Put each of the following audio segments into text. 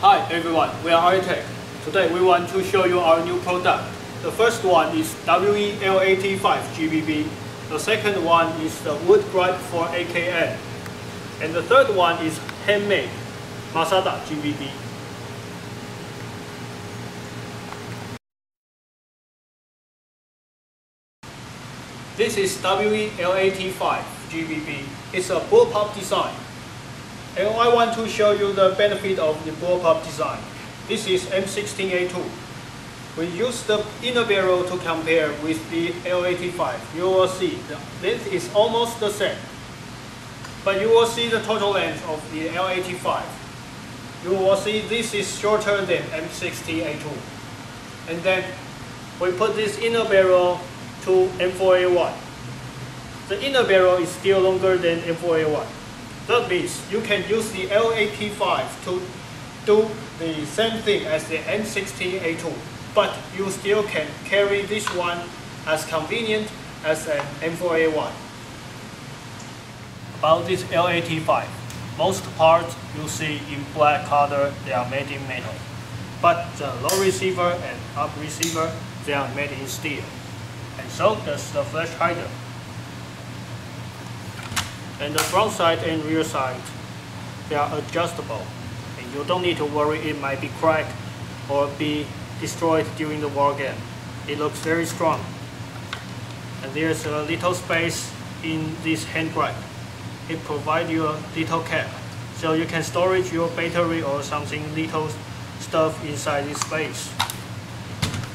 Hi everyone, we are iTech. Today we want to show you our new product. The first one is L85 GBB. The second one is the wood gripe for AKM. And the third one is handmade MASADA GBB. This is L85 GBB. It's a bullpup design. And I want to show you the benefit of the bullpup design. This is M16A2. We use the inner barrel to compare with the L85. You will see the length is almost the same. But you will see the total length of the L85. You will see this is shorter than M16A2. And then we put this inner barrel to M4A1. The inner barrel is still longer than M4A1. That means you can use the L85 to do the same thing as the M16A2, but you still can carry this one as convenient as an M4A1. About this L85, most parts you see in black color, they are made in metal. But the low receiver and up receiver, they are made in steel. And so does the flash hider. And the front side and rear side, they are adjustable. And you don't need to worry it might be cracked or be destroyed during the war game. It looks very strong. And there's a little space in this hand gripe. It provides you a little cap, so you can store your battery or something little stuff inside this space.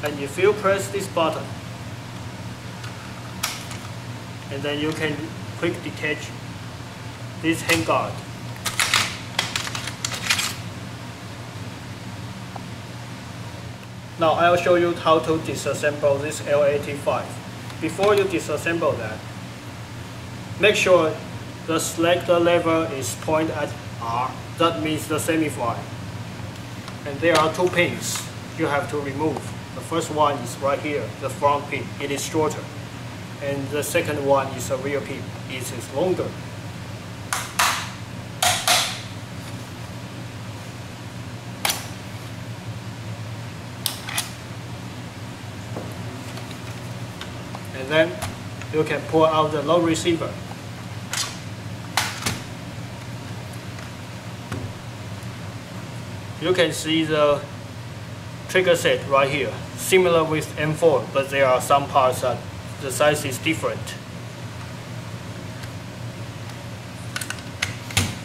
And if you press this button, and then you can quick detach this handguard. Now I'll show you how to disassemble this L85. Before you disassemble that, make sure the selector lever is pointed at R. That means the semi-fly. And there are two pins you have to remove. The first one is right here, the front pin. It is shorter. And the second one is a rear pin. It is longer. And then you can pull out the low receiver. You can see the trigger set right here, similar with M4, but there are some parts that the size is different.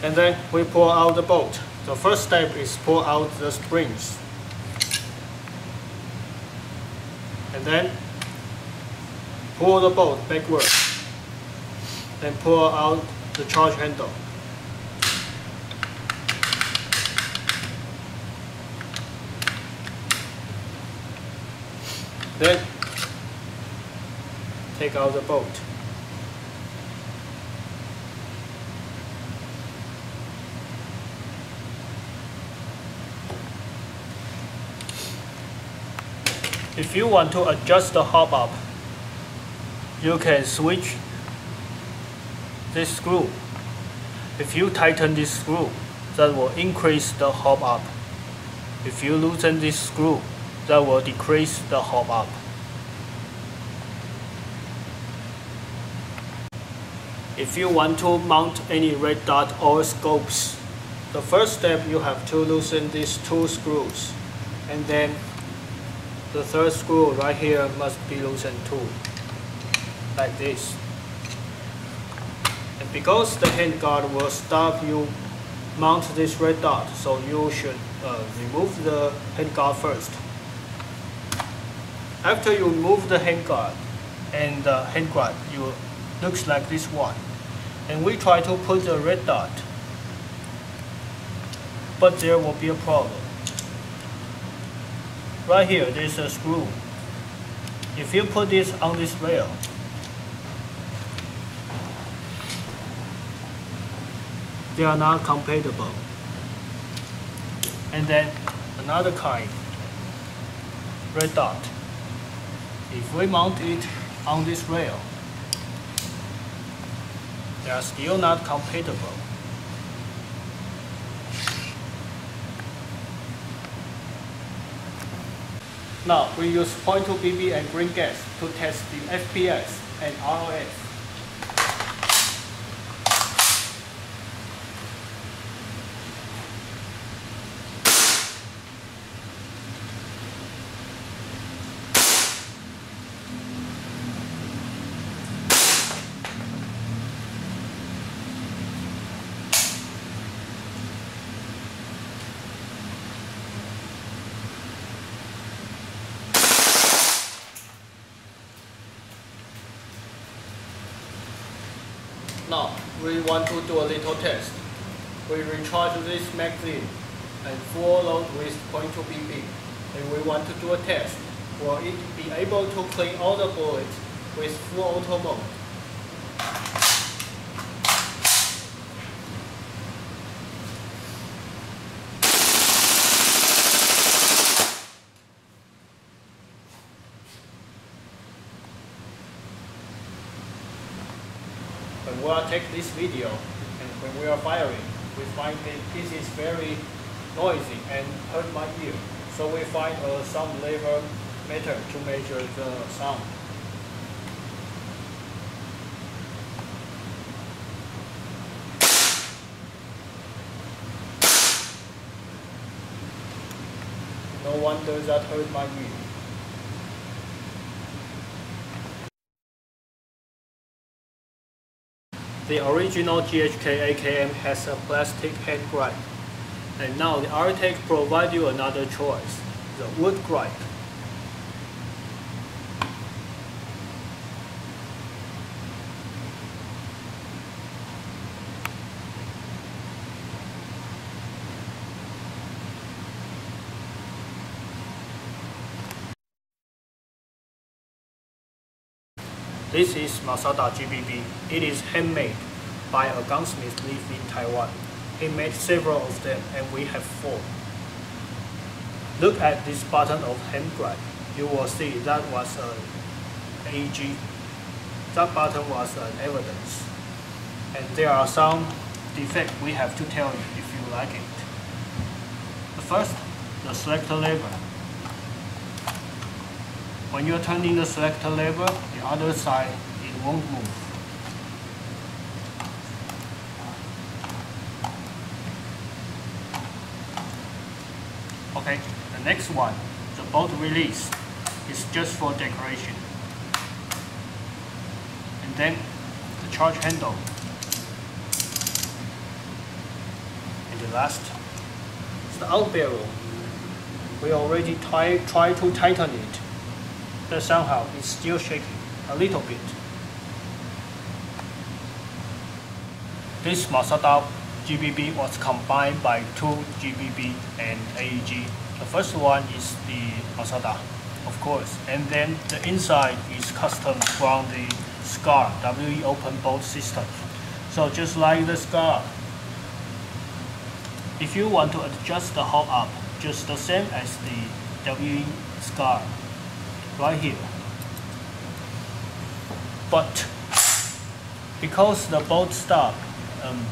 And then we pull out the bolt. The first step is pull out the springs. And then pull the bolt backward. Then pull out the charge handle. Then take out the bolt. If you want to adjust the hop up, you can switch this screw. If you tighten this screw, that will increase the hop up. If you loosen this screw, that will decrease the hop up. If you want to mount any red dot or scopes, the first step you have to loosen these two screws, and then the third screw right here must be loosened too, like this. And because the handguard will stop you mount this red dot, so you should remove the handguard first. After you remove the handguard and the handguard, you looks like this one. And we try to put the red dot, but there will be a problem. Right here, there's a screw. If you put this on this rail, they are not compatible. And then another kind, red dot. If we mount it on this rail, they are still not compatible. Now we use 0.2 BB and green gas to test the FPS and ROS. Now, we want to do a little test. We recharge this magazine and full load with 0.2 BB. And we want to do a test. Will it be able to clean all the bullets with full auto mode? When we take this video and when we are firing, we find that this is very noisy and hurt my ear. So we find a sound level meter to measure the sound. No wonder that hurt my ear. The original GHK AKM has a plastic hand gripe, and now the Artec provides you another choice, the wood gripe. This is Masada GBB. It is handmade by a gunsmith living in Taiwan. He made several of them and we have 4. Look at this button of hand gripe. You will see that was an AG. That button was an evidence. And there are some defects we have to tell you if you like it. The first, the selector lever. When you're turning the selector lever, the other side, it won't move. Okay, the next one, the bolt release, is just for decoration. And then the charge handle. And the last is the out barrel. We already tried to tighten it. But somehow it's still shaking a little bit. This Masada GBB was combined by 2 GBB and AEG. The first one is the Masada, of course, and then the inside is custom from the SCAR WE open bolt system. So just like the SCAR, if you want to adjust the hold up, just the same as the WE SCAR. Right here. But because the bolt stop,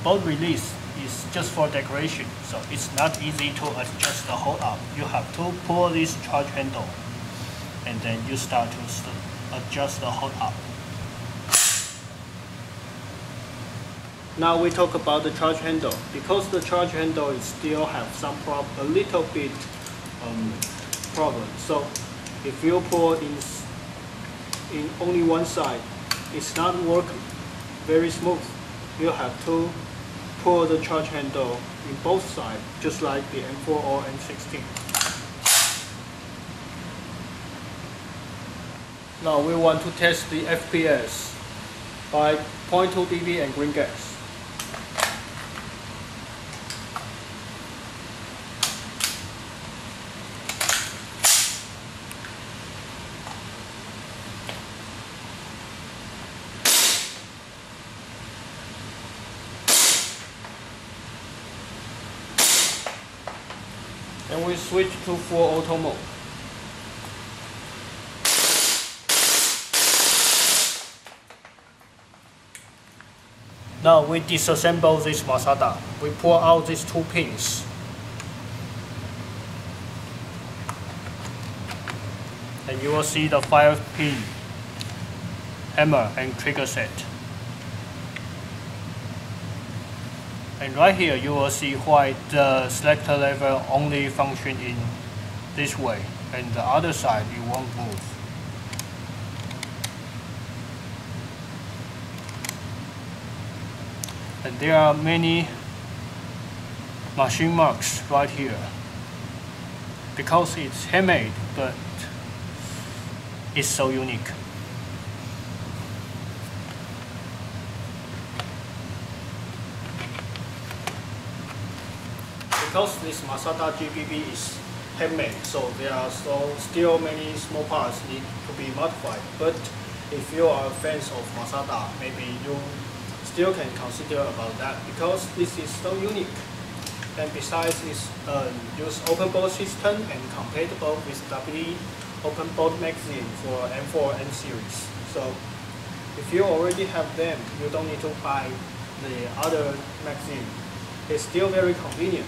bolt release is just for decoration, so it's not easy to adjust the hold up. You have to pull this charge handle and then you start to adjust the hold up. Now we talk about the charge handle. Because the charge handle is still have some a little bit problem. So if you pull in only one side, it's not working very smooth. You have to pull the charge handle in both sides, just like the M4 or M16. Now we want to test the FPS by 0.2 BB and green gas. And we switch to full auto mode. Now we disassemble this Masada. We pull out these 2 pins. and you will see the 5-pin hammer and trigger set. And right here you will see why the selector lever only function in this way, and the other side it won't move. And there are many machine marks right here because it's handmade, but it's so unique. Because this Masada GBB is handmade, so there are still many small parts need to be modified. But if you are fans of Masada, maybe you still can consider about that because this is so unique. And besides, it's use open bolt system and compatible with WD open bolt magazine for M4 N series. So if you already have them, you don't need to buy the other magazine. It's still very convenient.